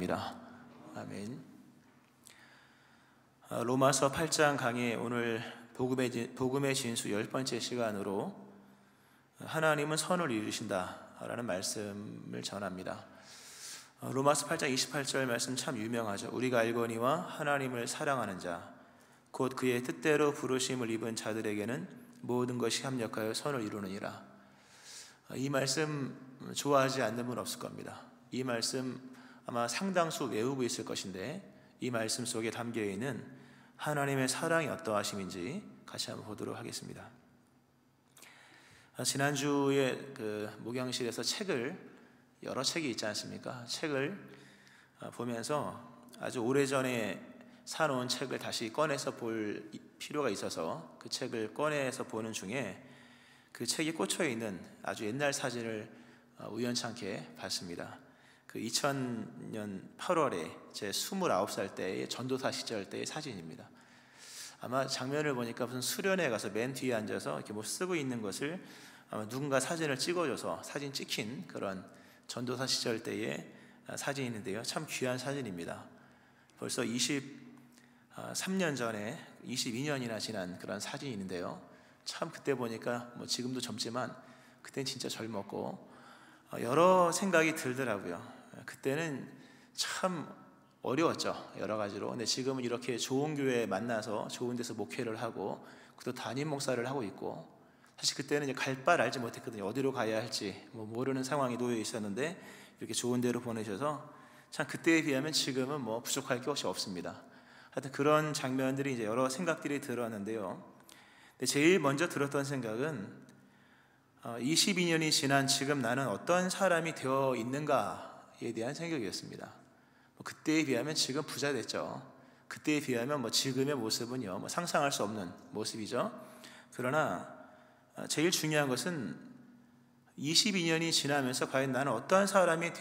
축원합니다. 아멘. 로마서 8장 강의, 오늘 복음의 진수 10번째 시간으로 하나님은 선을 이루신다라는 말씀을 전합니다. 로마서 8장 28절 말씀 참 유명하죠. 우리가 알거니와 하나님을 사랑하는 자 곧 그의 뜻대로 부르심을 입은 자들에게는 모든 것이 합력하여 선을 이루느니라. 이 말씀 좋아하지 않는 분 없을 겁니다. 이 말씀 아마 상당수 외우고 있을 것인데, 이 말씀 속에 담겨있는 하나님의 사랑이 어떠하심인지 같이 한번 보도록 하겠습니다. 지난주에 목양실에서 여러 책이 있지 않습니까? 책을 보면서 아주 오래전에 사놓은 책을 다시 꺼내서 볼 필요가 있어서 그 책을 꺼내서 보는 중에 그 책에 꽂혀있는 아주 옛날 사진을 우연찮게 봤습니다. 2000년 8월에 제 29살 때의 전도사 시절 때의 사진입니다. 아마 장면을 보니까 무슨 수련회 가서 맨 뒤에 앉아서 이렇게 뭐 쓰고 있는 것을 아마 누군가 사진을 찍어줘서 사진 찍힌 그런 전도사 시절 때의 사진인데요. 참 귀한 사진입니다. 벌써 23년 전에 22년이나 지난 그런 사진인데요. 참 그때 보니까 뭐 지금도 젊지만 그때는 진짜 젊었고 여러 생각이 들더라고요. 그때는 참 어려웠죠, 여러 가지로. 근데 지금은 이렇게 좋은 교회에 만나서 좋은 데서 목회를 하고 또 담임 목사를 하고 있고, 사실 그때는 갈 바를 알지 못했거든요. 어디로 가야 할지 모르는 상황이 놓여 있었는데 이렇게 좋은 데로 보내셔서 참 그때에 비하면 지금은 부족할 것이 없습니다. 하여튼 그런 장면들이 이제 여러 생각들이 들었는데요. 근데 제일 먼저 들었던 생각은 22년이 지난 지금 나는 어떤 사람이 되어 있는가에 대한 생각이었습니다. 그때에 비하면 지금 부자 됐죠. 그때에 비하면 지금의 모습은요, 상상할 수 없는 모습이죠. 그러나 제일 중요한 것은 22년이 지나면서 과연 나는 어떤 사람이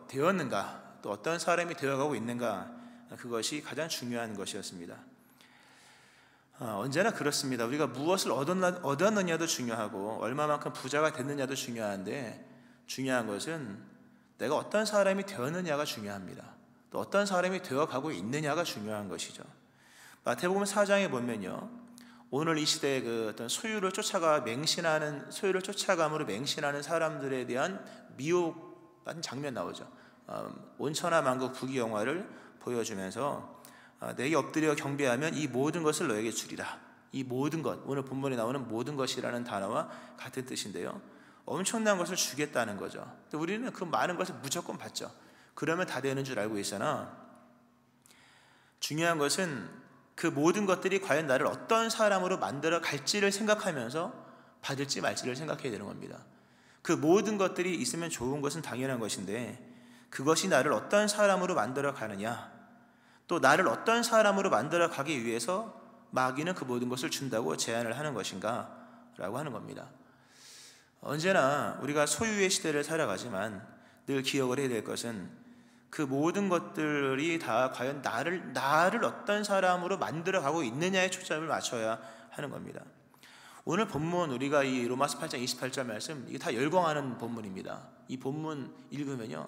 되었는가, 또 어떤 사람이 되어가고 있는가, 그것이 가장 중요한 것이었습니다. 언제나 그렇습니다. 우리가 무엇을 얻었느냐도 중요하고 얼마만큼 부자가 됐느냐도 중요한데, 중요한 것은 내가 어떤 사람이 되었느냐가 중요합니다. 또 어떤 사람이 되어가고 있느냐가 중요한 것이죠. 마태복음 4장에 보면요, 오늘 이 시대의 어떤 소유를 쫓아감으로 맹신하는 사람들에 대한 미혹한 장면 나오죠. 온천하 만국 부귀영화를 보여주면서 내게 엎드려 경배하면 이 모든 것을 너에게 주리라. 이 모든 것, 오늘 본문에 나오는 모든 것이라는 단어와 같은 뜻인데요, 엄청난 것을 주겠다는 거죠. 우리는 그 많은 것을 무조건 받죠. 그러면 다 되는 줄 알고 있으나, 중요한 것은 그 모든 것들이 과연 나를 어떤 사람으로 만들어 갈지를 생각하면서 받을지 말지를 생각해야 되는 겁니다. 그 모든 것들이 있으면 좋은 것은 당연한 것인데, 그것이 나를 어떤 사람으로 만들어 가느냐, 또 나를 어떤 사람으로 만들어 가기 위해서 마귀는 그 모든 것을 준다고 제안을 하는 것인가 라고 하는 겁니다. 언제나 우리가 소유의 시대를 살아가지만 늘 기억을 해야 될 것은 그 모든 것들이 다 과연 나를 어떤 사람으로 만들어 가고 있느냐에 초점을 맞춰야 하는 겁니다. 오늘 본문, 우리가 이 로마서 8장 28절 말씀, 이게 다 열광하는 본문입니다. 이 본문 읽으면요,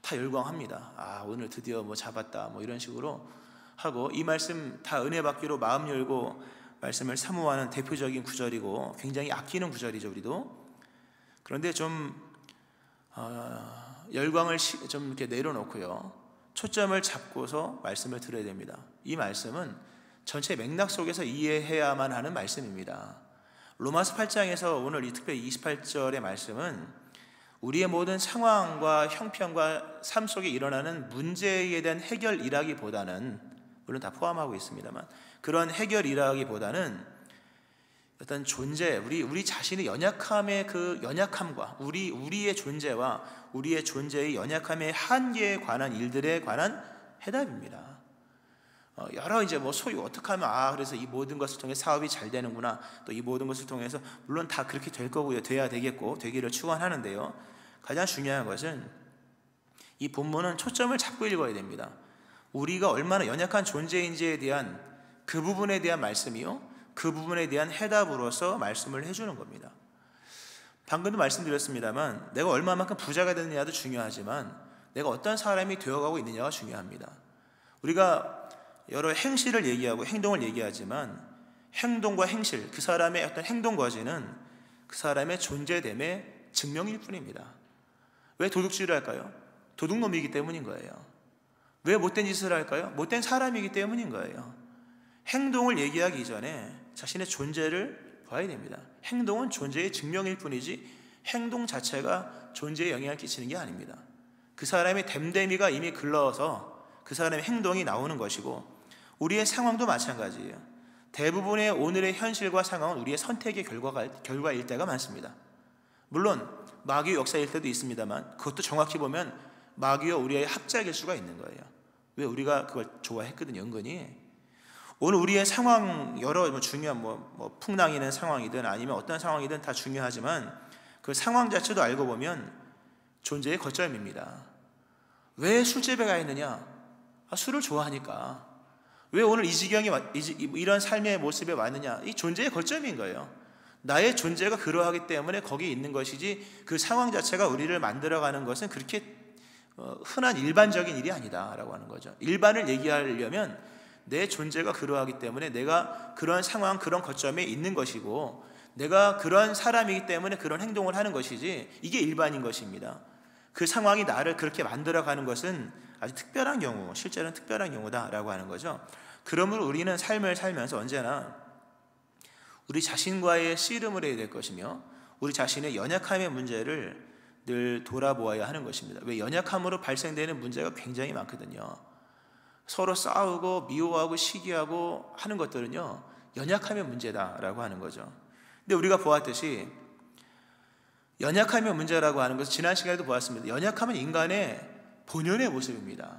다 열광합니다. 오늘 드디어 잡았다, 이런 식으로 하고, 이 말씀 다 은혜 받기로 마음 열고 말씀을 사모하는 대표적인 구절이고 굉장히 아끼는 구절이죠, 우리도. 그런데 좀 열광을 좀 이렇게 내려놓고요, 초점을 잡고서 말씀을 들어야 됩니다. 이 말씀은 전체 맥락 속에서 이해해야만 하는 말씀입니다. 로마서 8장에서 오늘 이 특별히 28절의 말씀은 우리의 모든 상황과 형편과 삶 속에 일어나는 문제에 대한 해결이라기보다는, 물론 다 포함하고 있습니다만, 그런 해결이라기보다는 어떤 존재, 우리 자신의 연약함의 그 연약함과 우리의 존재와 우리의 존재의 연약함의 한계에 관한 일들에 관한 해답입니다. 여러 소유 어떻게 하면 그래서 이 모든 것을 통해 사업이 잘 되는구나, 또 이 모든 것을 통해서 물론 다 그렇게 될 거고요, 돼야 되겠고 되기를 축원하는데요, 가장 중요한 것은 이 본문은 초점을 잡고 읽어야 됩니다. 우리가 얼마나 연약한 존재인지에 대한 그 부분에 대한 말씀이요, 그 부분에 대한 해답으로서 말씀을 해주는 겁니다. 방금도 말씀드렸습니다만 내가 얼마만큼 부자가 되느냐도 중요하지만 내가 어떤 사람이 되어가고 있느냐가 중요합니다. 우리가 여러 행실을 얘기하고 행동을 얘기하지만 행동과 행실, 그 사람의 어떤 행동 과제는 그 사람의 존재됨의 증명일 뿐입니다. 왜 도둑질을 할까요? 도둑놈이기 때문인 거예요. 왜 못된 짓을 할까요? 못된 사람이기 때문인 거예요. 행동을 얘기하기 이전에 자신의 존재를 봐야 됩니다. 행동은 존재의 증명일 뿐이지 행동 자체가 존재에 영향을 끼치는 게 아닙니다. 그 사람의 됨됨이가 이미 글러서 그 사람의 행동이 나오는 것이고, 우리의 상황도 마찬가지예요. 대부분의 오늘의 현실과 상황은 우리의 선택의 결과일 때가 많습니다. 물론 마귀의 역사일 때도 있습니다만, 그것도 정확히 보면 마귀와 우리의 합작일 수가 있는 거예요. 왜? 우리가 그걸 좋아했거든요. 은근히 오늘 우리의 상황, 여러 중요한 풍랑이 있는 상황이든 아니면 어떤 상황이든 다 중요하지만 그 상황 자체도 알고 보면 존재의 거점입니다. 왜 술집에 가 있느냐? 술을 좋아하니까. 왜 오늘 이 지경이 이런 삶의 모습에 왔느냐? 이 존재의 거점인 거예요. 나의 존재가 그러하기 때문에 거기 있는 것이지, 그 상황 자체가 우리를 만들어가는 것은 그렇게 흔한 일반적인 일이 아니다라고 하는 거죠. 일반을 얘기하려면 내 존재가 그러하기 때문에 내가 그런 상황, 그런 거점에 있는 것이고, 내가 그런 사람이기 때문에 그런 행동을 하는 것이지, 이게 일반인 것입니다. 그 상황이 나를 그렇게 만들어가는 것은 아주 특별한 경우, 실제로는 특별한 경우다라고 하는 거죠. 그러므로 우리는 삶을 살면서 언제나 우리 자신과의 씨름을 해야 될 것이며, 우리 자신의 연약함의 문제를 늘 돌아보아야 하는 것입니다. 왜? 연약함으로 발생되는 문제가 굉장히 많거든요. 서로 싸우고 미워하고 시기하고 하는 것들은요, 연약함의 문제다라고 하는 거죠. 근데 우리가 보았듯이 연약함의 문제라고 하는 것은 지난 시간에도 보았습니다. 연약함은 인간의 본연의 모습입니다.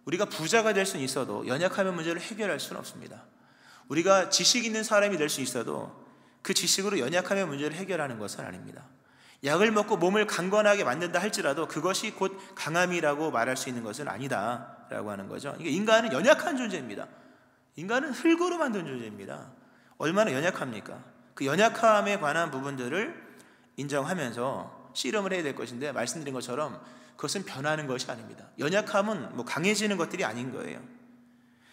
우리가 부자가 될 수는 있어도 연약함의 문제를 해결할 수는 없습니다. 우리가 지식 있는 사람이 될 수 있어도 그 지식으로 연약함의 문제를 해결하는 것은 아닙니다. 약을 먹고 몸을 강건하게 만든다 할지라도 그것이 곧 강함이라고 말할 수 있는 것은 아니다라고 하는 거죠. 그러니까 인간은 연약한 존재입니다. 인간은 흙으로 만든 존재입니다. 얼마나 연약합니까? 그 연약함에 관한 부분들을 인정하면서 씨름을 해야 될 것인데, 말씀드린 것처럼 그것은 변하는 것이 아닙니다. 연약함은 강해지는 것들이 아닌 거예요.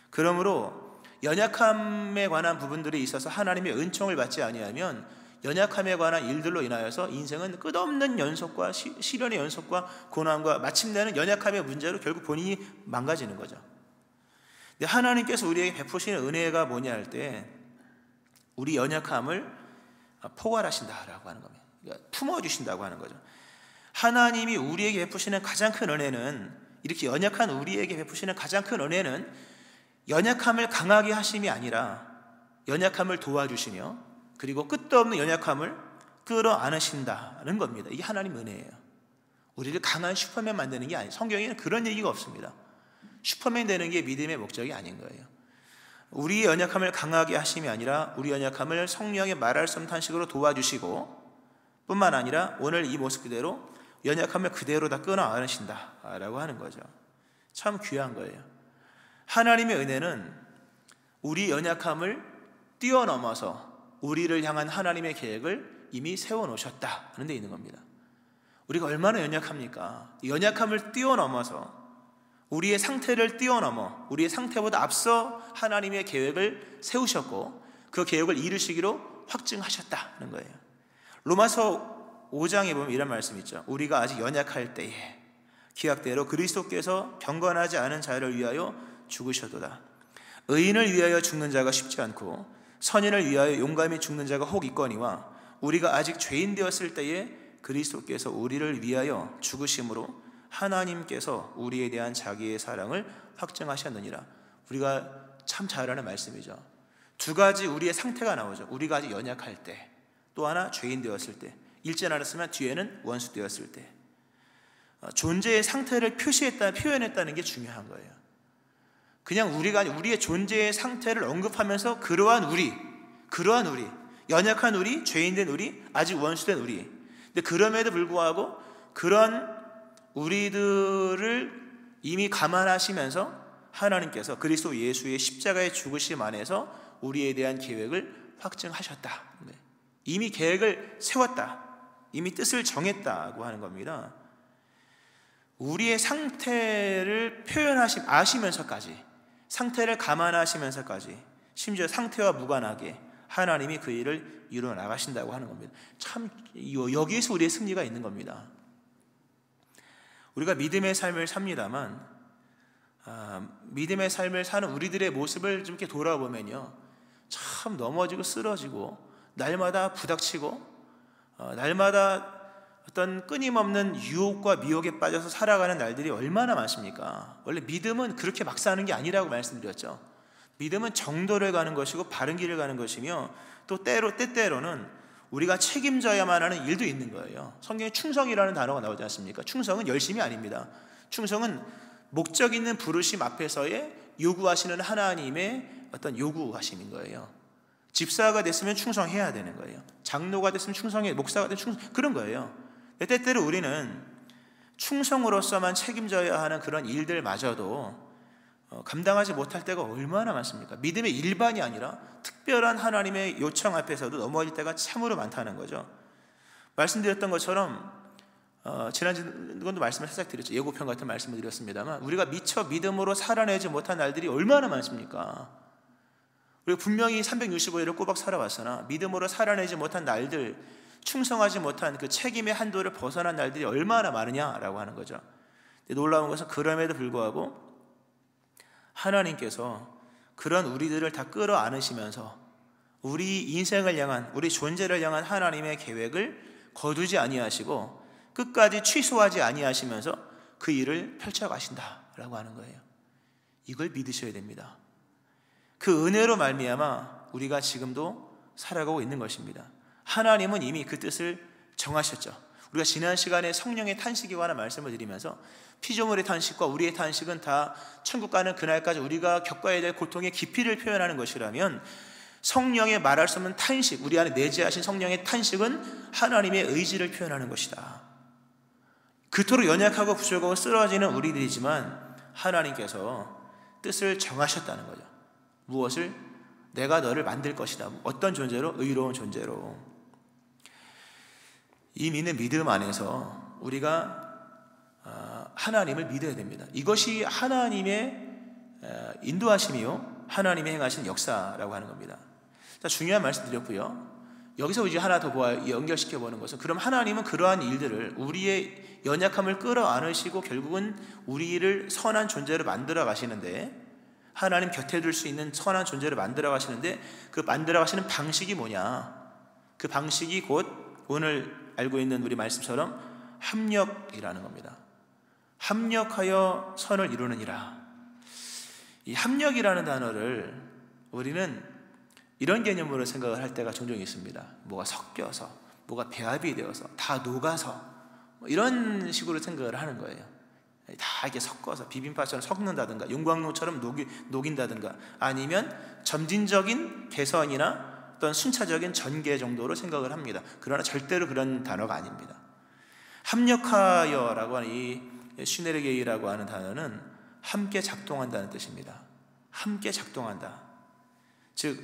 그러므로 연약함에 관한 부분들에 있어서 하나님의 은총을 받지 아니하면 연약함에 관한 일들로 인하여서 인생은 끝없는 연속과 시련의 연속과 고난과 마침내는 연약함의 문제로 결국 본인이 망가지는 거죠. 근데 하나님께서 우리에게 베푸시는 은혜가 뭐냐 할 때, 우리 연약함을 포괄하신다라고 하는 겁니다. 그러니까 품어주신다고 하는 거죠. 하나님이 우리에게 베푸시는 가장 큰 은혜는, 이렇게 연약한 우리에게 베푸시는 가장 큰 은혜는 연약함을 강하게 하심이 아니라 연약함을 도와주시며, 그리고 끝도 없는 연약함을 끌어안으신다는 겁니다. 이게 하나님 은혜예요. 우리를 강한 슈퍼맨 만드는 게 아니에요. 성경에는 그런 얘기가 없습니다. 슈퍼맨 되는 게 믿음의 목적이 아닌 거예요. 우리의 연약함을 강하게 하심이 아니라 우리 연약함을 성령의 말할 수 없는 탄식으로 도와주시고, 뿐만 아니라 오늘 이 모습 그대로 연약함을 그대로 다 끌어안으신다라고 하는 거죠. 참 귀한 거예요. 하나님의 은혜는 우리 연약함을 뛰어넘어서 우리를 향한 하나님의 계획을 이미 세워놓으셨다는 데 있는 겁니다. 우리가 얼마나 연약합니까? 연약함을 뛰어넘어서, 우리의 상태를 뛰어넘어 우리의 상태보다 앞서 하나님의 계획을 세우셨고 그 계획을 이루시기로 확증하셨다는 거예요. 로마서 5장에 보면 이런 말씀이 있죠. 우리가 아직 연약할 때에 기약대로 그리스도께서 경건하지 않은 자를 위하여 죽으셨도다. 의인을 위하여 죽는 자가 쉽지 않고 선인을 위하여 용감히 죽는 자가 혹 있거니와 우리가 아직 죄인 되었을 때에 그리스도께서 우리를 위하여 죽으심으로 하나님께서 우리에 대한 자기의 사랑을 확증하셨느니라. 우리가 참 잘 아는 말씀이죠. 두 가지 우리의 상태가 나오죠. 우리가 아직 연약할 때, 또 하나 죄인 되었을 때. 읽지 않았으면 뒤에는 원수 되었을 때. 존재의 상태를 표현했다는 게 중요한 거예요. 그냥 우리가 우리의 존재의 상태를 언급하면서 그러한 우리, 연약한 우리, 죄인된 우리, 아직 원수된 우리. 근데 그럼에도 불구하고 그런 우리들을 이미 감안하시면서 하나님께서 그리스도 예수의 십자가의 죽으심 안에서 우리에 대한 계획을 확증하셨다. 이미 계획을 세웠다. 이미 뜻을 정했다고 하는 겁니다. 우리의 상태를 아시면서까지, 상태를 감안하시면서까지, 심지어 상태와 무관하게 하나님이 그 일을 이루어 나가신다고 하는 겁니다. 참 여기에서 우리의 승리가 있는 겁니다. 우리가 믿음의 삶을 삽니다만 믿음의 삶을 사는 우리들의 모습을 좀 이렇게 돌아보면요, 참 넘어지고 쓰러지고 날마다 부닥치고 날마다 어떤 끊임없는 유혹과 미혹에 빠져서 살아가는 날들이 얼마나 많습니까? 원래 믿음은 그렇게 막 사는 게 아니라고 말씀드렸죠. 믿음은 정도를 가는 것이고 바른 길을 가는 것이며, 또 때때로는 우리가 책임져야만 하는 일도 있는 거예요. 성경에 충성이라는 단어가 나오지 않습니까? 충성은 열심이 아닙니다. 충성은 목적 있는 부르심 앞에서의 요구하시는 하나님의 어떤 요구하심인 거예요. 집사가 됐으면 충성해야 되는 거예요. 장로가 됐으면 충성해, 목사가 됐으면 충성, 그런 거예요. 때때로 우리는 충성으로서만 책임져야 하는 그런 일들마저도 감당하지 못할 때가 얼마나 많습니까? 믿음의 일반이 아니라 특별한 하나님의 요청 앞에서도 넘어질 때가 참으로 많다는 거죠. 말씀드렸던 것처럼 지난주도 말씀을 살짝 드렸죠. 예고편 같은 말씀을 드렸습니다만, 우리가 미처 믿음으로 살아내지 못한 날들이 얼마나 많습니까? 우리가 분명히 365일을 꼬박 살아왔으나 믿음으로 살아내지 못한 날들, 충성하지 못한 그 책임의 한도를 벗어난 날들이 얼마나 많으냐라고 하는 거죠. 놀라운 것은 그럼에도 불구하고 하나님께서 그런 우리들을 다 끌어안으시면서 우리 인생을 향한, 우리 존재를 향한 하나님의 계획을 거두지 아니하시고 끝까지 취소하지 아니하시면서 그 일을 펼쳐가신다라고 하는 거예요. 이걸 믿으셔야 됩니다. 그 은혜로 말미암아 우리가 지금도 살아가고 있는 것입니다. 하나님은 이미 그 뜻을 정하셨죠. 우리가 지난 시간에 성령의 탄식에 관한 말씀을 드리면서 피조물의 탄식과 우리의 탄식은 다 천국 가는 그날까지 우리가 겪어야 될 고통의 깊이를 표현하는 것이라면, 성령의 말할 수 없는 탄식, 우리 안에 내재하신 성령의 탄식은 하나님의 의지를 표현하는 것이다. 그토록 연약하고 부족하고 쓰러지는 우리들이지만 하나님께서 뜻을 정하셨다는 거죠. 무엇을? 내가 너를 만들 것이다. 어떤 존재로? 의로운 존재로. 이 믿음 안에서 우리가 하나님을 믿어야 됩니다. 이것이 하나님의 인도하심이요, 하나님의 행하신 역사라고 하는 겁니다. 자, 중요한 말씀 드렸고요. 여기서 이제 하나 더 연결시켜 보는 것은, 그럼 하나님은 그러한 일들을, 우리의 연약함을 끌어안으시고 결국은 우리를 선한 존재로 만들어 가시는데, 하나님 곁에 둘 수 있는 선한 존재로 만들어 가시는데, 그 만들어 가시는 방식이 뭐냐? 그 방식이 곧 오늘 알고 있는 우리 말씀처럼 합력이라는 겁니다. 합력하여 선을 이루느니라. 이 합력이라는 단어를 우리는 이런 개념으로 생각을 할 때가 종종 있습니다. 뭐가 섞여서, 뭐가 배합이 되어서, 다 녹아서, 이런 식으로 생각을 하는 거예요. 다 이렇게 섞어서 비빔밥처럼 섞는다든가, 용광로처럼 녹인다든가, 아니면 점진적인 개선이나 어떤 순차적인 전개 정도로 생각을 합니다. 그러나 절대로 그런 단어가 아닙니다. 합력하여라고 하는 이 시네르게이라고 하는 단어는 함께 작동한다는 뜻입니다. 함께 작동한다. 즉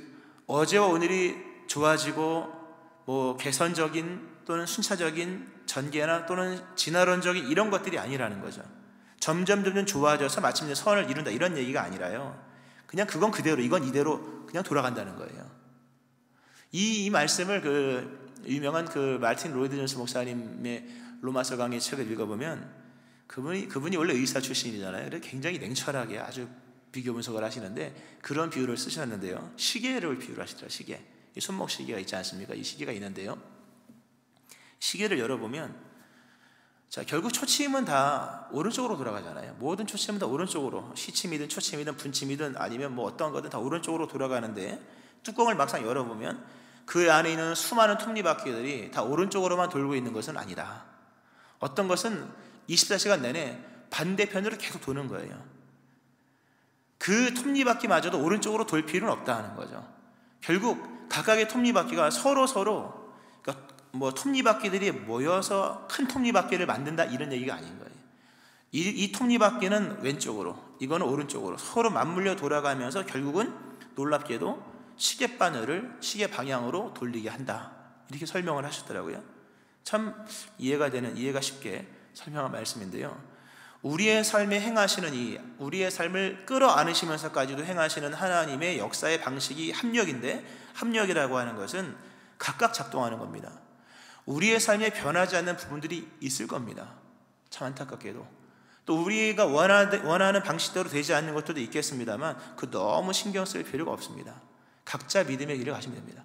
어제와 오늘이 좋아지고 개선적인 또는 순차적인 전개나 또는 진화론적인 이런 것들이 아니라는 거죠. 점점 좋아져서 마침내 선을 이룬다, 이런 얘기가 아니라요, 그냥 그건 그대로, 이건 이대로 그냥 돌아간다는 거예요. 이 말씀을 유명한 마틴 로이드 존스 목사님의 로마서 강의 책을 읽어보면, 그분이 원래 의사 출신이잖아요. 그래서 굉장히 냉철하게 아주 비교 분석을 하시는데 그런 비유를 쓰셨는데요, 시계를 비유를 하시더라고요. 시계, 이 손목 시계가 있지 않습니까? 이 시계가 있는데요, 시계를 열어보면, 자, 결국 초침은 다 오른쪽으로 돌아가잖아요. 모든 초침은 다 오른쪽으로, 시침이든 초침이든 분침이든 아니면 어떤 거든 다 오른쪽으로 돌아가는데, 뚜껑을 막상 열어보면 그 안에 있는 수많은 톱니바퀴들이 다 오른쪽으로만 돌고 있는 것은 아니다. 어떤 것은 24시간 내내 반대편으로 계속 도는 거예요. 그 톱니바퀴마저도 오른쪽으로 돌 필요는 없다는 거죠. 결국 각각의 톱니바퀴가 서로 그러니까 톱니바퀴들이 모여서 큰 톱니바퀴를 만든다, 이런 얘기가 아닌 거예요. 이 톱니바퀴는 왼쪽으로, 이거는 오른쪽으로 서로 맞물려 돌아가면서 결국은 놀랍게도 시계바늘을 시계 방향으로 돌리게 한다, 이렇게 설명을 하셨더라고요. 참 이해가 쉽게 설명한 말씀인데요, 우리의 삶에 행하시는 우리의 삶을 끌어안으시면서까지도 행하시는 하나님의 역사의 방식이 합력인데, 합력이라고 하는 것은 각각 작동하는 겁니다. 우리의 삶에 변하지 않는 부분들이 있을 겁니다. 참 안타깝게도. 또 우리가 원하는 방식대로 되지 않는 것들도 있겠습니다만 그 너무 신경 쓸 필요가 없습니다. 각자 믿음의 길을 가시면 됩니다.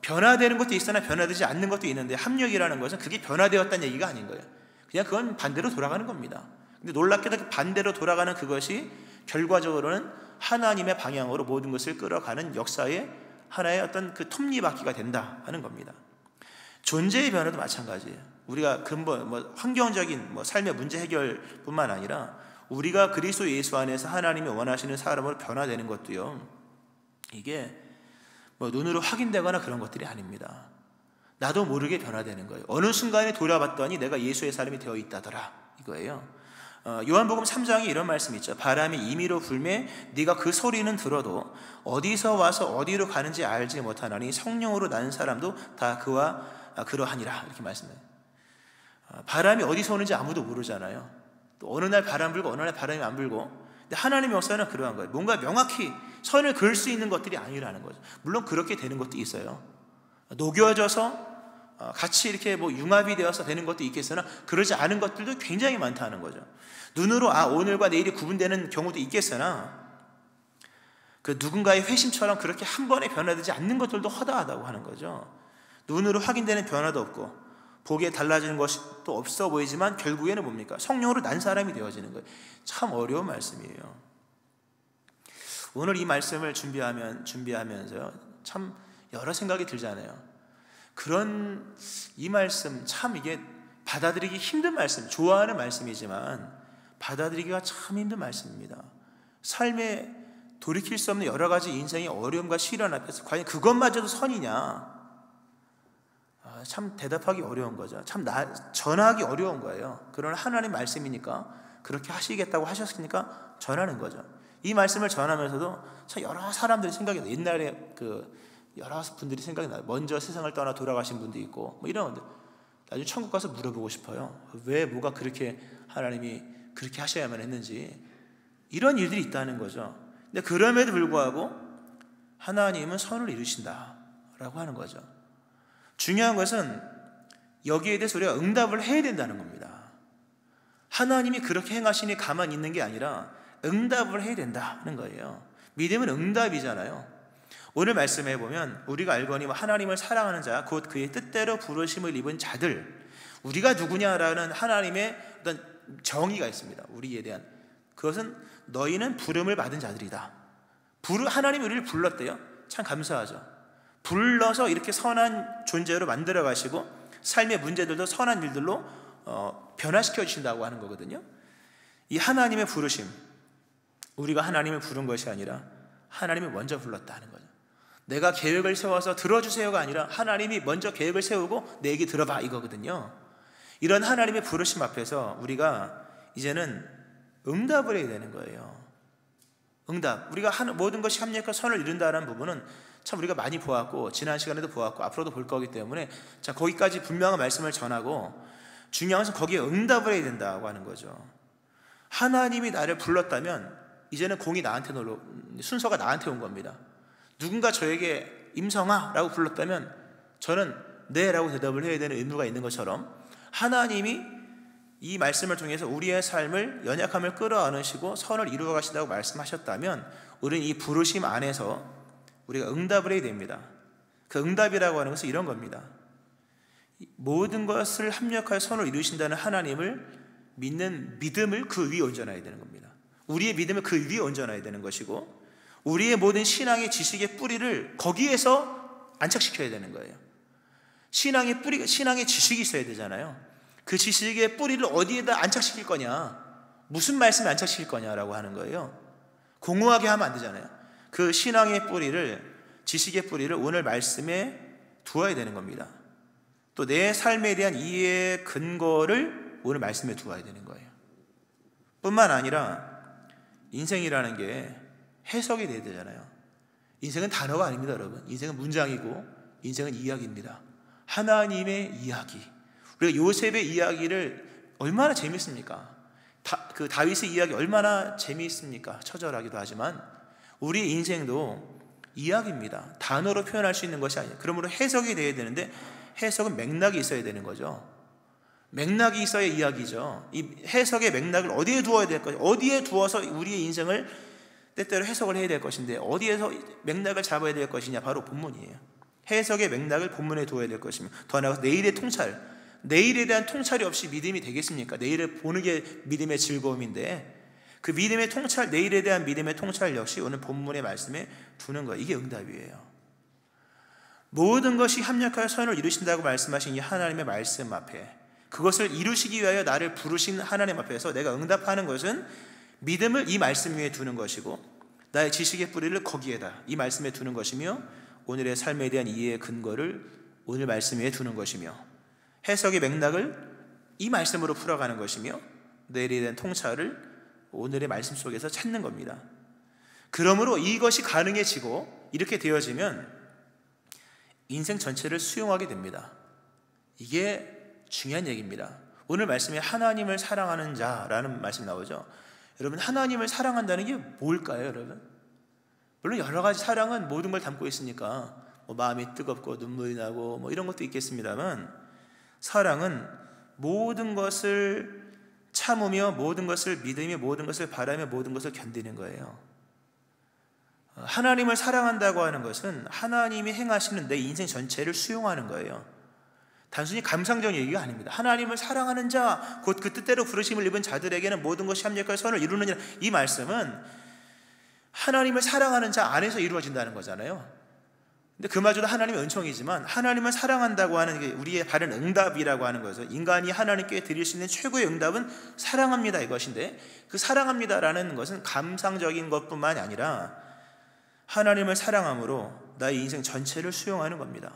변화되는 것도 있으나 변화되지 않는 것도 있는데, 합력이라는 것은 그게 변화되었다는 얘기가 아닌 거예요. 그냥 그건 반대로 돌아가는 겁니다. 근데 놀랍게도 반대로 돌아가는 그것이 결과적으로는 하나님의 방향으로 모든 것을 끌어가는 역사의 하나의 어떤 그 톱니바퀴가 된다 하는 겁니다. 존재의 변화도 마찬가지예요. 우리가 근본 환경적인 삶의 문제 해결뿐만 아니라 우리가 그리스도 예수 안에서 하나님이 원하시는 사람으로 변화되는 것도요, 이게 눈으로 확인되거나 그런 것들이 아닙니다. 나도 모르게 변화되는 거예요. 어느 순간에 돌아봤더니 내가 예수의 사람이 되어 있다더라, 이거예요. 요한복음 3장에 이런 말씀이 있죠. 바람이 임의로 불매 네가 그 소리는 들어도 어디서 와서 어디로 가는지 알지 못하나니 성령으로 난 사람도 다 그와 그러하니라, 이렇게 말씀해요. 바람이 어디서 오는지 아무도 모르잖아요. 또 어느 날 바람 불고 어느 날 바람이 안 불고. 근데 하나님의 역사는 그러한 거예요. 뭔가 명확히 선을 그을 수 있는 것들이 아니라는 거죠. 물론 그렇게 되는 것도 있어요. 녹여져서 같이 이렇게 융합이 되어서 되는 것도 있겠으나 그러지 않은 것들도 굉장히 많다는 거죠. 눈으로 오늘과 내일이 구분되는 경우도 있겠으나 그 누군가의 회심처럼 그렇게 한 번에 변화되지 않는 것들도 허다하다고 하는 거죠. 눈으로 확인되는 변화도 없고 보기에 달라지는 것이 또 없어 보이지만 결국에는 뭡니까? 성령으로 난 사람이 되어지는 거예요. 참 어려운 말씀이에요. 오늘 이 말씀을 준비하면서요, 참 여러 생각이 들잖아요. 그런 이 말씀, 참 이게 받아들이기 힘든 말씀, 좋아하는 말씀이지만 받아들이기가 참 힘든 말씀입니다. 삶에 돌이킬 수 없는 여러 가지 인생의 어려움과 시련 앞에서 과연 그것마저도 선이냐? 참 대답하기 어려운 거죠. 참 전하기 어려운 거예요. 그러나 하나님 말씀이니까 그렇게 하시겠다고 하셨으니까 전하는 거죠. 이 말씀을 전하면서도 참 여러 사람들이 생각이 나요. 옛날에 여러 분들이 생각이 나요. 먼저 세상을 떠나 돌아가신 분도 있고 이런 분들. 나중에 천국 가서 물어보고 싶어요. 왜 뭐가 그렇게 하나님이 그렇게 하셔야만 했는지, 이런 일들이 있다는 거죠. 근데 그럼에도 불구하고 하나님은 선을 이루신다라고 하는 거죠. 중요한 것은 여기에 대해서 우리가 응답을 해야 된다는 겁니다. 하나님이 그렇게 행하시니 가만히 있는 게 아니라 응답을 해야 된다는 거예요. 믿음은 응답이잖아요. 오늘 말씀해 보면 우리가 알거니 하나님을 사랑하는 자 곧 그의 뜻대로 부르심을 입은 자들, 우리가 누구냐라는 하나님의 어떤 정의가 있습니다. 우리에 대한. 그것은 너희는 부름을 받은 자들이다. 하나님이 우리를 불렀대요. 참 감사하죠. 불러서 이렇게 선한 존재로 만들어 가시고 삶의 문제들도 선한 일들로 변화시켜 주신다고 하는 거거든요. 이 하나님의 부르심, 우리가 하나님을 부른 것이 아니라 하나님이 먼저 불렀다는 거죠. 내가 계획을 세워서 들어주세요가 아니라 하나님이 먼저 계획을 세우고 내 얘기 들어봐, 이거거든요. 이런 하나님의 부르심 앞에서 우리가 이제는 응답을 해야 되는 거예요. 응답. 우리가 모든 것이 합력과 선을 이룬다는 부분은 참 우리가 많이 보았고 지난 시간에도 보았고 앞으로도 볼 거기 때문에 자, 거기까지 분명한 말씀을 전하고 중요한 것은 거기에 응답을 해야 된다고 하는 거죠. 하나님이 나를 불렀다면 이제는 공이 순서가 나한테 온 겁니다. 누군가 저에게 임성아라고 불렀다면 저는 네라고 대답을 해야 되는 의무가 있는 것처럼 하나님이 이 말씀을 통해서 우리의 삶을 연약함을 끌어안으시고 선을 이루어 가신다고 말씀하셨다면 우리는 이 부르심 안에서 우리가 응답을 해야 됩니다. 그 응답이라고 하는 것은 이런 겁니다. 모든 것을 합력하여 선을 이루신다는 하나님을 믿는 믿음을 그 위에 얹어놔야 되는 겁니다. 우리의 믿음을 그 위에 얹어놔야 되는 것이고 우리의 모든 신앙의 지식의 뿌리를 거기에서 안착시켜야 되는 거예요. 신앙의 지식이 있어야 되잖아요. 그 지식의 뿌리를 어디에다 안착시킬 거냐, 무슨 말씀에 안착시킬 거냐라고 하는 거예요. 공허하게 하면 안 되잖아요. 그 신앙의 뿌리를, 지식의 뿌리를 오늘 말씀에 두어야 되는 겁니다. 또 내 삶에 대한 이해의 근거를 오늘 말씀에 두어야 되는 거예요. 뿐만 아니라 인생이라는 게 해석이 돼야 되잖아요. 인생은 단어가 아닙니다, 여러분. 인생은 문장이고 인생은 이야기입니다. 하나님의 이야기. 우리가 요셉의 이야기를 얼마나 재밌습니까? 그 다윗의 이야기 얼마나 재미있습니까? 처절하기도 하지만 우리 인생도 이야기입니다. 단어로 표현할 수 있는 것이 아니에요. 그러므로 해석이 돼야 되는데 해석은 맥락이 있어야 되는 거죠. 맥락이 있어야 이야기죠. 이 해석의 맥락을 어디에 두어야 될 것인지, 어디에 두어서 우리의 인생을 때때로 해석을 해야 될 것인데 어디에서 맥락을 잡아야 될 것이냐, 바로 본문이에요. 해석의 맥락을 본문에 두어야 될 것이며, 더 나아가서 내일의 통찰, 내일에 대한 통찰이 없이 믿음이 되겠습니까? 내일을 보는 게 믿음의 즐거움인데 그 믿음의 통찰, 내일에 대한 믿음의 통찰 역시 오늘 본문의 말씀에 두는 거예요. 이게 응답이에요. 모든 것이 합력하여 선을 이루신다고 말씀하신 이 하나님의 말씀 앞에, 그것을 이루시기 위하여 나를 부르신 하나님 앞에서 내가 응답하는 것은 믿음을 이 말씀 위에 두는 것이고 나의 지식의 뿌리를 거기에다, 이 말씀에 두는 것이며 오늘의 삶에 대한 이해의 근거를 오늘 말씀 위에 두는 것이며 해석의 맥락을 이 말씀으로 풀어가는 것이며 내일에 대한 통찰을 오늘의 말씀 속에서 찾는 겁니다. 그러므로 이것이 가능해지고 이렇게 되어지면 인생 전체를 수용하게 됩니다. 이게 중요한 얘기입니다. 오늘 말씀에 하나님을 사랑하는 자라는 말씀이 나오죠. 여러분, 하나님을 사랑한다는 게 뭘까요, 여러분? 물론 여러 가지 사랑은 모든 걸 담고 있으니까 마음이 뜨겁고 눈물이 나고 이런 것도 있겠습니다만, 사랑은 모든 것을 참으며 모든 것을 믿으며 모든 것을 바라며 모든 것을 견디는 거예요. 하나님을 사랑한다고 하는 것은 하나님이 행하시는 내 인생 전체를 수용하는 거예요. 단순히 감상적인 얘기가 아닙니다. 하나님을 사랑하는 자, 곧 그 뜻대로 부르심을 입은 자들에게는 모든 것이 합력하여 선을 이루느니라, 이 말씀은 하나님을 사랑하는 자 안에서 이루어진다는 거잖아요. 근데 그마저도 하나님의 은총이지만 하나님을 사랑한다고 하는 게 우리의 바른 응답이라고 하는 거죠. 인간이 하나님께 드릴 수 있는 최고의 응답은 사랑합니다, 이것인데 그 사랑합니다라는 것은 감상적인 것뿐만이 아니라 하나님을 사랑함으로 나의 인생 전체를 수용하는 겁니다.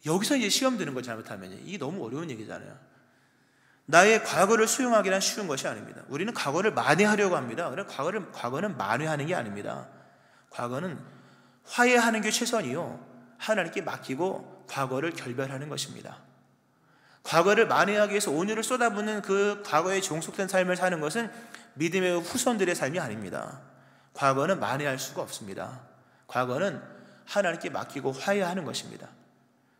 여기서 이제 시험 드는 거 잘못하면 이게 너무 어려운 얘기잖아요. 나의 과거를 수용하기란 쉬운 것이 아닙니다. 우리는 과거를 만회하려고 합니다. 그래, 과거는 만회하는 게 아닙니다. 과거는 화해하는 게 최선이요, 하나님께 맡기고 과거를 결별하는 것입니다. 과거를 만회하기 위해서 오늘을 쏟아붓는 그 과거에 종속된 삶을 사는 것은 믿음의 후손들의 삶이 아닙니다. 과거는 만회할 수가 없습니다. 과거는 하나님께 맡기고 화해하는 것입니다.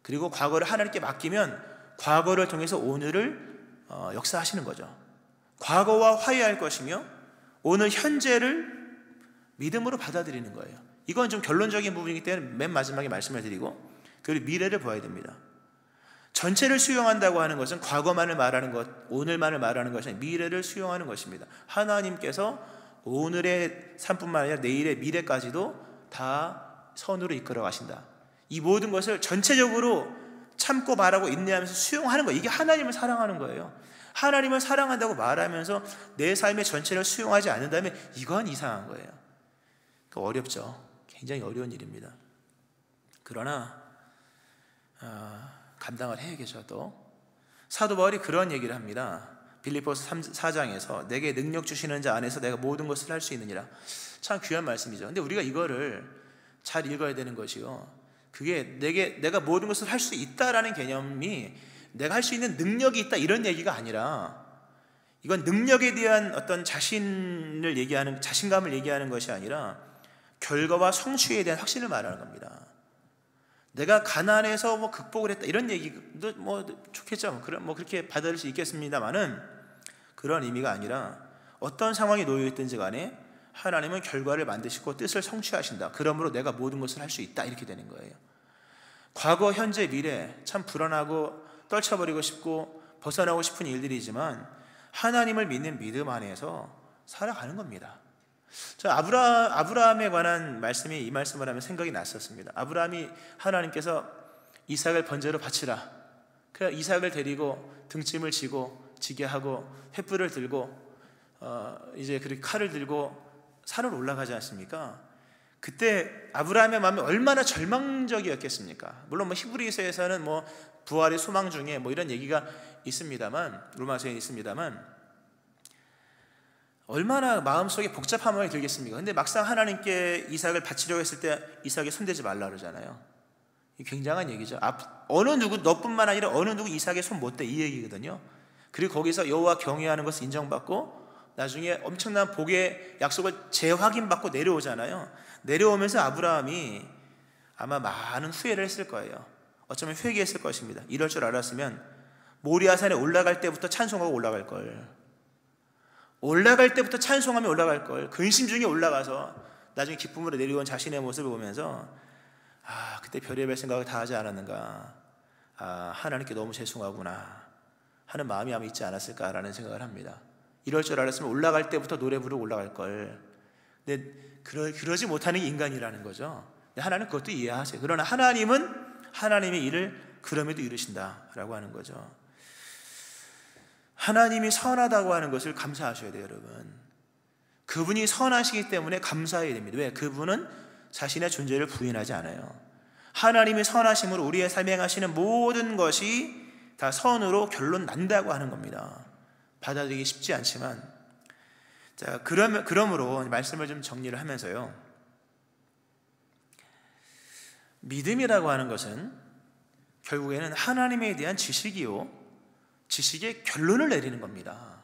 그리고 과거를 하나님께 맡기면 과거를 통해서 오늘을 역사하시는 거죠. 과거와 화해할 것이며 오늘 현재를 믿음으로 받아들이는 거예요. 이건 좀 결론적인 부분이기 때문에 맨 마지막에 말씀을 드리고, 그리고 미래를 봐야 됩니다. 전체를 수용한다고 하는 것은 과거만을 말하는 것, 오늘만을 말하는 것이 아니라 미래를 수용하는 것입니다. 하나님께서 오늘의 삶뿐만 아니라 내일의 미래까지도 다 선으로 이끌어 가신다. 이 모든 것을 전체적으로 참고 바라고 인내하면서 수용하는 거예요. 이게 하나님을 사랑하는 거예요. 하나님을 사랑한다고 말하면서 내 삶의 전체를 수용하지 않는다면 이건 이상한 거예요. 어렵죠. 굉장히 어려운 일입니다. 그러나 감당을 해야겠죠. 또 사도 바울이 그런 얘기를 합니다. 빌립보서 4장에서 내게 능력 주시는 자 안에서 내가 모든 것을 할 수 있느니라. 참 귀한 말씀이죠. 근데 우리가 이거를 잘 읽어야 되는 것이요, 그게 내가 모든 것을 할 수 있다라는 개념이 내가 할 수 있는 능력이 있다 이런 얘기가 아니라, 이건 능력에 대한 어떤 자신감을 얘기하는 것이 아니라 결과와 성취에 대한 확신을 말하는 겁니다. 내가 가난해서 극복을 했다 이런 얘기도 좋겠죠. 그렇게 받아들일 수 있겠습니다만은 그런 의미가 아니라 어떤 상황에 놓여 있든지 간에 하나님은 결과를 만드시고 뜻을 성취하신다. 그러므로 내가 모든 것을 할 수 있다, 이렇게 되는 거예요. 과거, 현재, 미래 참 불안하고 떨쳐버리고 싶고 벗어나고 싶은 일들이지만 하나님을 믿는 믿음 안에서 살아가는 겁니다. 저 아브라함에 관한 말씀이, 이 말씀을 하면 생각이 났었습니다. 아브라함이 하나님께서 이삭을 번제로 바치라, 그 이삭을 데리고 등짐을 지게 하고 횃불을 들고 이제 그렇게 칼을 들고 산을 올라가지 않습니까? 그때 아브라함의 마음이 얼마나 절망적이었겠습니까? 물론 히브리서에서는 부활의 소망 중에 이런 얘기가 있습니다만, 로마서에 있습니다만, 얼마나 마음속에 복잡한 마음이 들겠습니까? 근데 막상 하나님께 이삭을 바치려고 했을 때 이삭에 손대지 말라 그러잖아요. 굉장한 얘기죠. 어느 누구, 너뿐만 아니라 어느 누구 이삭에 손 못 대, 이 얘기거든요. 그리고 거기서 여호와 경외하는 것을 인정받고 나중에 엄청난 복의 약속을 재확인받고 내려오잖아요. 내려오면서 아브라함이 아마 많은 후회를 했을 거예요. 어쩌면 회개했을 것입니다. 이럴 줄 알았으면 모리아산에 올라갈 때부터 찬송하고 올라갈 걸. 올라갈 때부터 찬송하며 올라갈 걸. 근심 중에 올라가서 나중에 기쁨으로 내려온 자신의 모습을 보면서 그때 별의별 생각을 다 하지 않았는가, 하나님께 너무 죄송하구나 하는 마음이 아마 있지 않았을까라는 생각을 합니다. 이럴 줄 알았으면 올라갈 때부터 노래 부르고 올라갈 걸. 근데 그러지 못하는 게 인간이라는 거죠. 근데 하나님 그것도 이해하세요. 그러나 하나님은 하나님의 일을 그럼에도 이루신다라고 하는 거죠. 하나님이 선하다고 하는 것을 감사하셔야 돼요, 여러분. 그분이 선하시기 때문에 감사해야 됩니다. 왜? 그분은 자신의 존재를 부인하지 않아요. 하나님이 선하심으로 우리의 삶에 행하시는 모든 것이 다 선으로 결론 난다고 하는 겁니다. 받아들이기 쉽지 않지만, 자, 그러므로 말씀을 좀 정리를 하면서요, 믿음이라고 하는 것은 결국에는 하나님에 대한 지식이요, 지식의 결론을 내리는 겁니다.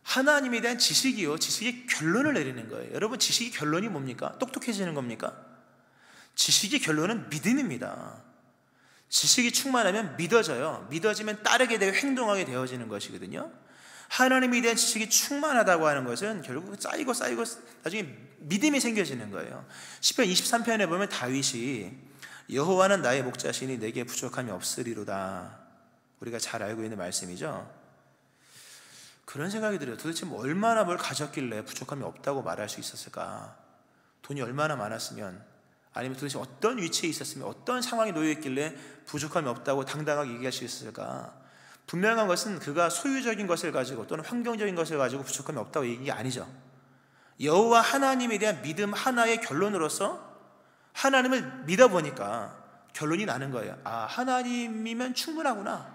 하나님에 대한 지식이요, 지식의 결론을 내리는 거예요. 여러분, 지식의 결론이 뭡니까? 똑똑해지는 겁니까? 지식의 결론은 믿음입니다. 지식이 충만하면 믿어져요. 믿어지면 따르게 되고 행동하게 되어지는 것이거든요. 하나님에 대한 지식이 충만하다고 하는 것은 결국 쌓이고 나중에 믿음이 생겨지는 거예요. 시편 23편에 보면 다윗이 여호와는 나의 목자시니 내게 부족함이 없으리로다, 우리가 잘 알고 있는 말씀이죠. 그런 생각이 들어요. 도대체 얼마나 뭘 가졌길래 부족함이 없다고 말할 수 있었을까? 돈이 얼마나 많았으면, 아니면 도대체 어떤 위치에 있었으면, 어떤 상황에 놓여 있길래 부족함이 없다고 당당하게 얘기할 수 있었을까? 분명한 것은 그가 소유적인 것을 가지고 또는 환경적인 것을 가지고 부족함이 없다고 얘기한 게 아니죠. 여호와 하나님에 대한 믿음 하나의 결론으로서 하나님을 믿어보니까 결론이 나는 거예요. 하나님이면 충분하구나.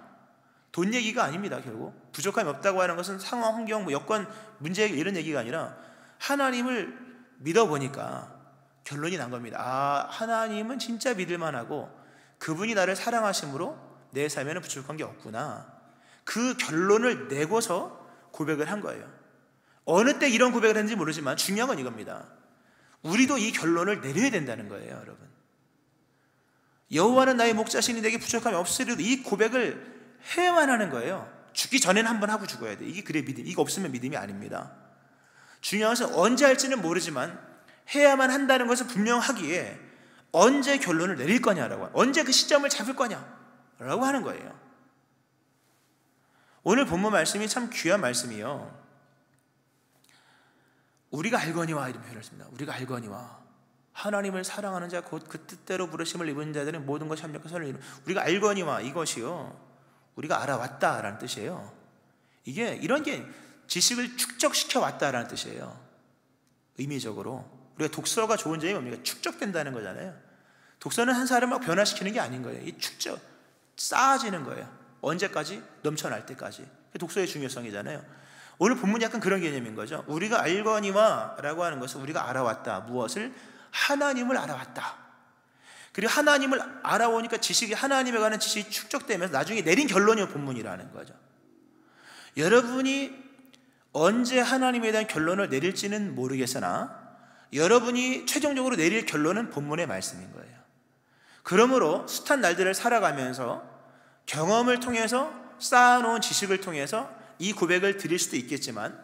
돈 얘기가 아닙니다. 결국 부족함이 없다고 하는 것은 상황, 환경, 여건, 문제 이런 얘기가 아니라 하나님을 믿어보니까 결론이 난 겁니다. 하나님은 진짜 믿을만하고 그분이 나를 사랑하심으로 내 삶에는 부족한 게 없구나. 그 결론을 내고서 고백을 한 거예요. 어느 때 이런 고백을 했는지 모르지만 중요한 건 이겁니다. 우리도 이 결론을 내려야 된다는 거예요, 여러분. 여호와는 나의 목자시니 내게 부족함이 없으리로다, 이 고백을 해야만 하는 거예요. 죽기 전에는 한번 하고 죽어야 돼. 이게 그래 믿음. 이거 없으면 믿음이 아닙니다. 중요한 것은 언제 할지는 모르지만 해야만 한다는 것은 분명하기에 언제 결론을 내릴 거냐라고, 언제 그 시점을 잡을 거냐라고 하는 거예요. 오늘 본문 말씀이 참 귀한 말씀이요. 우리가 알거니와 이런 표현을 씁니다. 우리가 알거니와, 하나님을 사랑하는 자 곧 그 뜻대로 부르심을 입은 자들은 모든 것이 합력한 선을 이루는, 우리가 알거니와, 이것이요, 우리가 알아왔다라는 뜻이에요. 이게 이런 게 지식을 축적시켜 왔다라는 뜻이에요. 의미적으로 우리가 독서가 좋은 점이 뭡니까? 축적된다는 거잖아요. 독서는 한 사람을 막 변화시키는 게 아닌 거예요. 이 축적, 쌓아지는 거예요. 언제까지? 넘쳐날 때까지. 그게 독서의 중요성이잖아요. 오늘 본문이 약간 그런 개념인 거죠. 우리가 알거니와 라고 하는 것은 우리가 알아왔다. 무엇을? 하나님을 알아왔다. 그리고 하나님을 알아오니까 지식이, 하나님에 관한 지식이 축적되면서 나중에 내린 결론이 본문이라는 거죠. 여러분이 언제 하나님에 대한 결론을 내릴지는 모르겠으나 여러분이 최종적으로 내릴 결론은 본문의 말씀인 거예요. 그러므로 숱한 날들을 살아가면서 경험을 통해서 쌓아놓은 지식을 통해서 이 고백을 드릴 수도 있겠지만,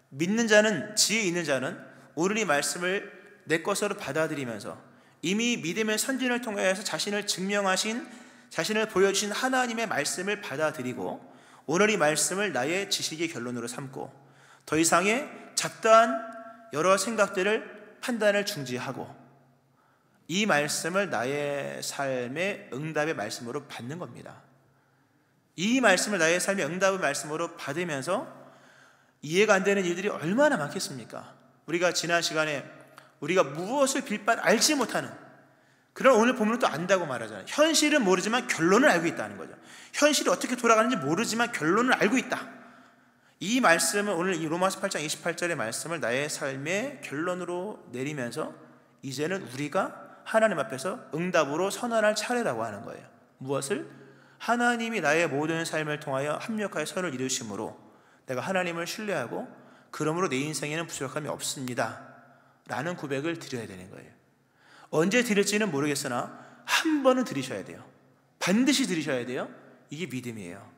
믿는 자는, 지혜 있는 자는 오늘 이 말씀을 내 것으로 받아들이면서 이미 믿음의 선진을 통해서 자신을 증명하신, 자신을 보여주신 하나님의 말씀을 받아들이고 오늘 이 말씀을 나의 지식의 결론으로 삼고 더 이상의 잡다한 여러 생각들을, 판단을 중지하고 이 말씀을 나의 삶의 응답의 말씀으로 받는 겁니다. 이 말씀을 나의 삶의 응답의 말씀으로 받으면서 이해가 안 되는 일들이 얼마나 많겠습니까? 우리가 지난 시간에 우리가 무엇을 빌 바를 알지 못하는, 그런 오늘 본문은 또 안다고 말하잖아요. 현실은 모르지만 결론을 알고 있다는 거죠. 현실이 어떻게 돌아가는지 모르지만 결론을 알고 있다. 이 말씀을, 오늘 이 로마서 8장 28절의 말씀을 나의 삶의 결론으로 내리면서 이제는 우리가 하나님 앞에서 응답으로 선언할 차례라고 하는 거예요. 무엇을? 하나님이 나의 모든 삶을 통하여 합력하여 선을 이루심으로 내가 하나님을 신뢰하고 그러므로 내 인생에는 부족함이 없습니다 라는 고백을 드려야 되는 거예요. 언제 드릴지는 모르겠으나 한 번은 드리셔야 돼요. 반드시 드리셔야 돼요. 이게 믿음이에요.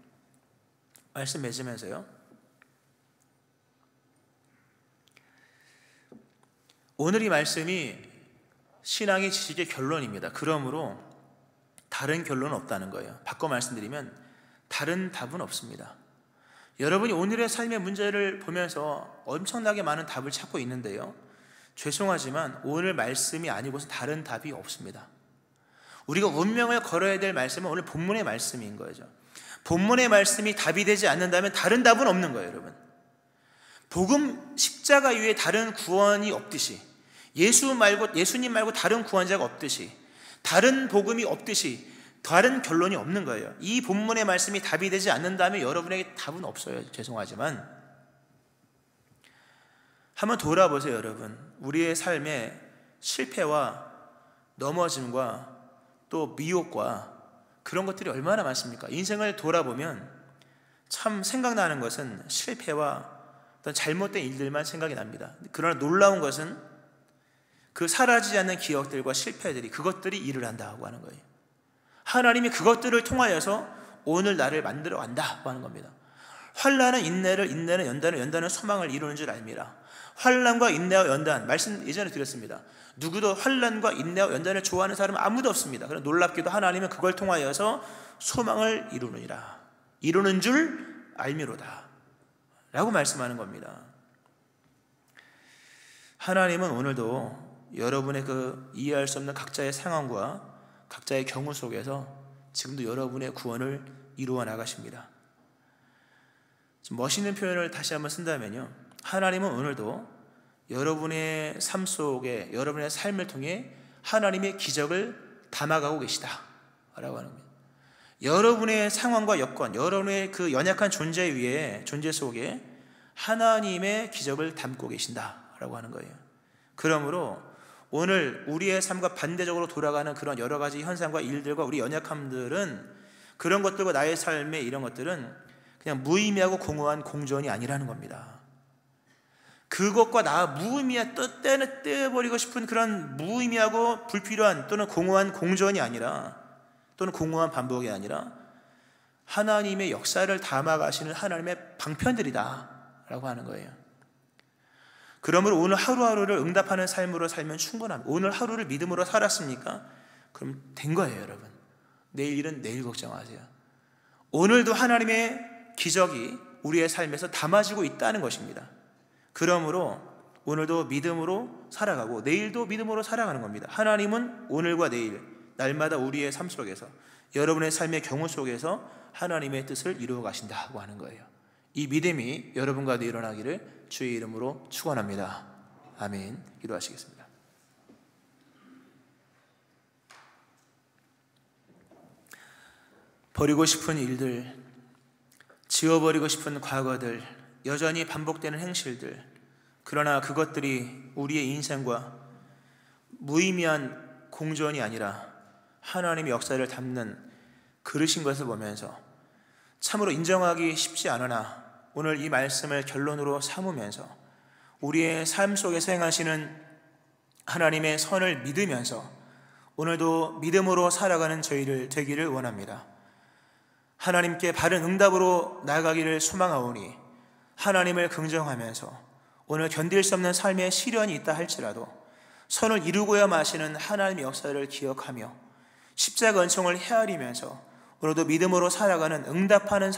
말씀 맺으면서요, 오늘 이 말씀이 신앙의 지식의 결론입니다. 그러므로 다른 결론은 없다는 거예요. 바꿔 말씀드리면 다른 답은 없습니다. 여러분이 오늘의 삶의 문제를 보면서 엄청나게 많은 답을 찾고 있는데요, 죄송하지만 오늘 말씀이 아니고서 다른 답이 없습니다. 우리가 운명을 걸어야 될 말씀은 오늘 본문의 말씀인 거죠. 본문의 말씀이 답이 되지 않는다면 다른 답은 없는 거예요, 여러분. 복음 십자가 이외에 다른 구원이 없듯이, 예수님 말고 다른 구원자가 없듯이, 다른 복음이 없듯이 다른 결론이 없는 거예요. 이 본문의 말씀이 답이 되지 않는다면 여러분에게 답은 없어요. 죄송하지만 한번 돌아보세요, 여러분. 우리의 삶에 실패와 넘어짐과 또 미혹과 그런 것들이 얼마나 많습니까? 인생을 돌아보면 참 생각나는 것은 실패와 어떤 잘못된 일들만 생각이 납니다. 그러나 놀라운 것은 그 사라지지 않는 기억들과 실패들이, 그것들이 일을 한다고 하는 거예요. 하나님이 그것들을 통하여서 오늘 나를 만들어 간다고 하는 겁니다. 환난은 인내를, 인내는 연단을, 연단은 소망을 이루는 줄 알미라. 환난과 인내와 연단, 말씀 예전에 드렸습니다. 누구도 환난과 인내와 연단을 좋아하는 사람은 아무도 없습니다. 그러나 놀랍게도 하나님은 그걸 통하여서 소망을 이루느니라, 이루는 줄 알미로다 라고 말씀하는 겁니다. 하나님은 오늘도 여러분의 그 이해할 수 없는 각자의 상황과 각자의 경우 속에서 지금도 여러분의 구원을 이루어 나가십니다. 좀 멋있는 표현을 다시 한번 쓴다면요, 하나님은 오늘도 여러분의 삶 속에, 여러분의 삶을 통해 하나님의 기적을 담아가고 계시다 라고 하는 겁니다. 여러분의 상황과 여건, 여러분의 그 연약한 존재 속에 하나님의 기적을 담고 계신다 라고 하는 거예요. 그러므로 오늘 우리의 삶과 반대적으로 돌아가는 그런 여러 가지 현상과 일들과 우리 연약함들은, 그런 것들과 나의 삶의 이런 것들은 그냥 무의미하고 공허한 공전이 아니라는 겁니다. 그것과 나 무의미한, 떼버리고 싶은 그런 무의미하고 불필요한 또는 공허한 공전이 아니라, 또는 공허한 반복이 아니라 하나님의 역사를 담아가시는 하나님의 방편들이다 라고 하는 거예요. 그러므로 오늘 하루하루를 응답하는 삶으로 살면 충분합니다. 오늘 하루를 믿음으로 살았습니까? 그럼 된 거예요, 여러분. 내일 일은 내일 걱정하세요. 오늘도 하나님의 기적이 우리의 삶에서 담아지고 있다는 것입니다. 그러므로 오늘도 믿음으로 살아가고 내일도 믿음으로 살아가는 겁니다. 하나님은 오늘과 내일, 날마다 우리의 삶 속에서, 여러분의 삶의 경우 속에서 하나님의 뜻을 이루어 가신다고 하는 거예요. 이 믿음이 여러분 가운데 일어나기를 주의 이름으로 축원합니다. 아멘. 기도하시겠습니다. 버리고 싶은 일들, 지워버리고 싶은 과거들, 여전히 반복되는 행실들, 그러나 그것들이 우리의 인생과 무의미한 공전이 아니라 하나님의 역사를 담는 그릇인 것을 보면서 참으로 인정하기 쉽지 않으나 오늘 이 말씀을 결론으로 삼으면서 우리의 삶 속에서 행하시는 하나님의 선을 믿으면서 오늘도 믿음으로 살아가는 저희를 되기를 원합니다. 하나님께 바른 응답으로 나아가기를 소망하오니 하나님을 긍정하면서 오늘 견딜 수 없는 삶에 시련이 있다 할지라도 선을 이루고야 마시는 하나님의 역사를 기억하며 십자가 은총을 헤아리면서 오늘도 믿음으로 살아가는, 응답하며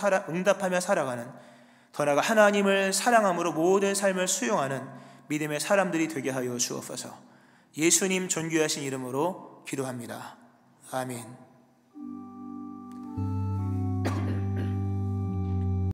살아가는, 더 나아가 하나님을 사랑함으로 모든 삶을 수용하는 믿음의 사람들이 되게 하여 주옵소서. 예수님 존귀하신 이름으로 기도합니다. 아멘.